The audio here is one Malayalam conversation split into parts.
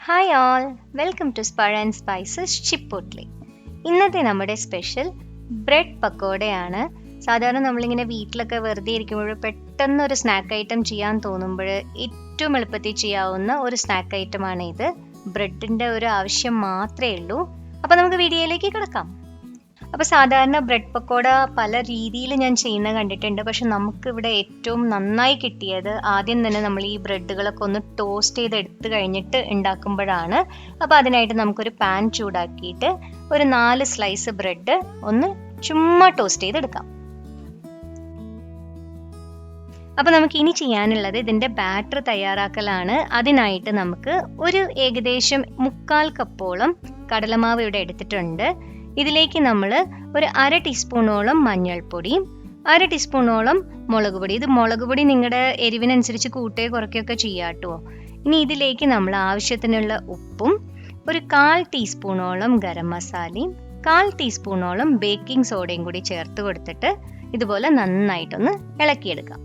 Hi all, welcome to Spur and Spices chipotle. ഇന്നത്തെ നമ്മുടെ സ്പെഷ്യൽ ബ്രെഡ് പക്കോടയാണ്. സാധാരണ നമ്മളിങ്ങനെ വീട്ടിലൊക്കെ വെറുതെ ഇരിക്കുമ്പോൾ പെട്ടെന്ന് ഒരു സ്നാക്ക് ഐറ്റം ചെയ്യാൻ തോന്നുമ്പോൾ ഏറ്റവും എളുപ്പത്തിൽ ചെയ്യാവുന്ന ഒരു സ്നാക്ക് ഐറ്റമാണ് ഇത്. ബ്രെഡിന്റെ ഒരു ആവശ്യം മാത്രമേ ഉള്ളൂ. അപ്പോൾ നമുക്ക് വീഡിയോയിലേക്ക് കിടക്കാം. അപ്പോൾ സാധാരണ ബ്രെഡ് പക്കോട പല രീതിയിൽ ഞാൻ ചെയ്യുന്ന കണ്ടിട്ടുണ്ട്. പക്ഷെ നമുക്കിവിടെ ഏറ്റവും നന്നായി കിട്ടിയത് ആദ്യം തന്നെ നമ്മൾ ഈ ബ്രെഡുകളൊക്കെ ഒന്ന് ടോസ്റ്റ് ചെയ്ത് എടുത്തു കഴിഞ്ഞിട്ട് ഉണ്ടാക്കുമ്പോഴാണ്. അപ്പോൾ അതിനായിട്ട് നമുക്കൊരു പാൻ ചൂടാക്കിയിട്ട് ഒരു 4 സ്ലൈസ് ബ്രെഡ് ഒന്ന് ചുമ്മാ ടോസ്റ്റ് ചെയ്തെടുക്കാം. അപ്പോൾ നമുക്ക് ഇനി ചെയ്യാനുള്ളത് ഇതിൻ്റെ ബാറ്റർ തയ്യാറാക്കലാണ്. അതിനായിട്ട് നമുക്ക് ഒരു ഏകദേശം 1/4 കപ്പോളം കടലമാവ് ഇവിടെ എടുത്തിട്ടുണ്ട്. ഇതിലേക്ക് നമ്മൾ ഒരു 1/2 ടീസ്പൂണോളം മഞ്ഞൾപ്പൊടിയും 1/2 ടീസ്പൂണോളം മുളക് പൊടി. ഇത് മുളക് പൊടി നിങ്ങളുടെ എരിവിനനുസരിച്ച് കൂട്ടുകയോ കുറയ്ക്കുകയൊക്കെ ചെയ്യാം കേട്ടോ. ഇനി ഇതിലേക്ക് നമ്മൾ ആവശ്യത്തിനുള്ള ഉപ്പും ഒരു 1/4 ടീസ്പൂണോളം ഗരം മസാലയും 1/4 ടീസ്പൂണോളം ബേക്കിംഗ് സോഡയും കൂടി ചേർത്ത് കൊടുത്തിട്ട് ഇതുപോലെ നന്നായിട്ടൊന്ന് ഇളക്കിയെടുക്കാം.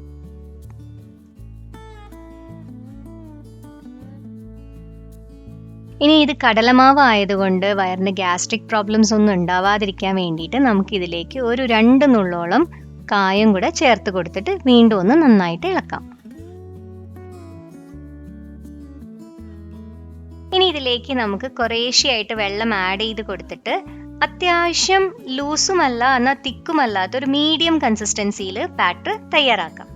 ഇനി ഇത് കടലമാവ് ആയതുകൊണ്ട് വയറിന് ഗ്യാസ്ട്രിക് പ്രോബ്ലംസ് ഒന്നും ഉണ്ടാവാതിരിക്കാൻ വേണ്ടിയിട്ട് നമുക്ക് ഇതിലേക്ക് ഒരു 2 നുള്ളോളം കായം കൂടെ ചേർത്ത് കൊടുത്തിട്ട് വീണ്ടും ഒന്ന് നന്നായിട്ട് ഇളക്കാം. ഇനി ഇതിലേക്ക് നമുക്ക് കുറേശ്ശെയായിട്ട് വെള്ളം ആഡ് ചെയ്ത് കൊടുത്തിട്ട് അത്യാവശ്യം ലൂസുമല്ല എന്നാൽ തിക്കുമല്ലാത്ത ഒരു മീഡിയം കൺസിസ്റ്റൻസിയിൽ ബാറ്റർ തയ്യാറാക്കാം.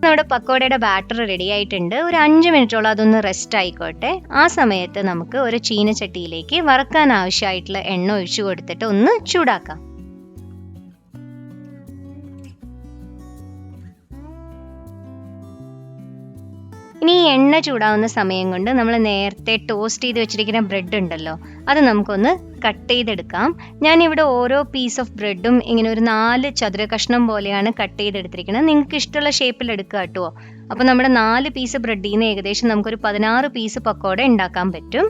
നമ്മുടെ പക്കോടയുടെ ബാറ്റർ റെഡി ആയിട്ടുണ്ട്. ഒരു 5 മിനിറ്റോളം അതൊന്ന് റെസ്റ്റ് ആയിക്കോട്ടെ. ആ സമയത്ത് നമുക്ക് ഒരു ചീനച്ചട്ടിയിലേക്ക് വറക്കാൻ ആവശ്യമായിട്ടുള്ള എണ്ണ ഒഴിച്ചു കൊടുത്തിട്ട് ഒന്ന് ചൂടാക്കാം. ഇനി ഈ എണ്ണ ചൂടാവുന്ന സമയം കൊണ്ട് നമ്മൾ നേരത്തെ ടോസ്റ്റ് ചെയ്ത് വെച്ചിരിക്കുന്ന ബ്രെഡ് ഉണ്ടല്ലോ, അത് നമുക്കൊന്ന് കട്ട് ചെയ്തെടുക്കാം. ഞാനിവിടെ ഓരോ പീസ് ഓഫ് ബ്രെഡും ഇങ്ങനെ ഒരു 4 ചതുര കഷ്ണം പോലെയാണ് കട്ട് ചെയ്തെടുത്തിരിക്കുന്നത്. നിങ്ങൾക്ക് ഇഷ്ടമുള്ള ഷേപ്പിൽ എടുക്കുക കേട്ടോ. അപ്പോൾ നമ്മുടെ 4 പീസ് ബ്രെഡിൽ നിന്ന് ഏകദേശം നമുക്കൊരു 16 പീസ് പക്കോട ഉണ്ടാക്കാൻ പറ്റും.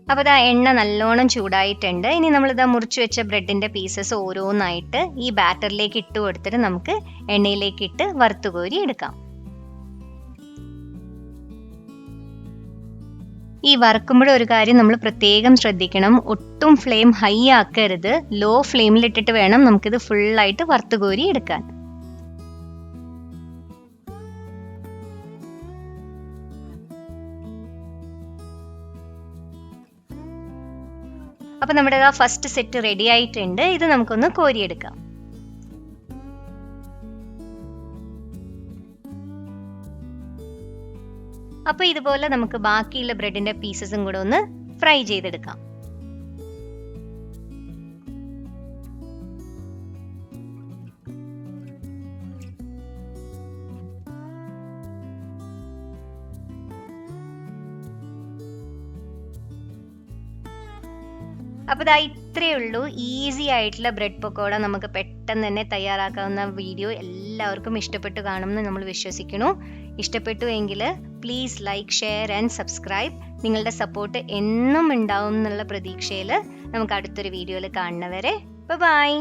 അപ്പോൾ ഇതാ എണ്ണ നല്ലോണം ചൂടായിട്ടുണ്ട്. ഇനി നമ്മളിതാ മുറിച്ച് വെച്ച ബ്രെഡിന്റെ പീസസ് ഓരോന്നായിട്ട് ഈ ബാറ്ററിലേക്ക് ഇട്ട് കൊടുത്തിട്ട് നമുക്ക് എണ്ണയിലേക്ക് ഇട്ട് വറുത്തുകോരി എടുക്കാം. ഈ വറക്കുമ്പോൾ ഒരു കാര്യം നമ്മൾ പ്രത്യേകം ശ്രദ്ധിക്കണം, ഒട്ടും ഫ്ലെയിം ഹൈ ആക്കരുത്. ലോ ഫ്ലെയിമിൽ ഇട്ടിട്ട് വേണം നമുക്കിത് ഫുള്ളായിട്ട് വറുത്തുകോരി എടുക്കാൻ. അപ്പൊ നമ്മുടെ ഫസ്റ്റ് സെറ്റ് റെഡി ആയിട്ടുണ്ട്. ഇത് നമുക്കൊന്ന് കോരിയെടുക്കാം. അപ്പോൾ ഇതുപോലെ നമുക്ക് ബാക്കിയുള്ള ബ്രെഡിന്റെ പീസസും കൂടെ ഒന്ന് ഫ്രൈ ചെയ്തെടുക്കാം. അപ്പോൾ ഇതാ ഇത്രയേ ഉള്ളൂ. ഈസി ആയിട്ടുള്ള ബ്രെഡ് പക്കോട നമുക്ക് പെട്ടെന്ന് തന്നെ തയ്യാറാക്കാവുന്ന വീഡിയോ എല്ലാവർക്കും ഇഷ്ടപ്പെട്ടു കാണുമെന്ന് നമ്മൾ വിശ്വസിക്കുന്നു. ഇഷ്ടപ്പെട്ടു എങ്കിൽ please like, share and subscribe. നിങ്ങളുടെ സപ്പോർട്ട് എന്നും ഉണ്ടാവും എന്നുള്ള പ്രതീക്ഷയിൽ നമുക്ക് അടുത്തൊരു വീഡിയോയിൽ കാണുന്നവരെ ബൈ.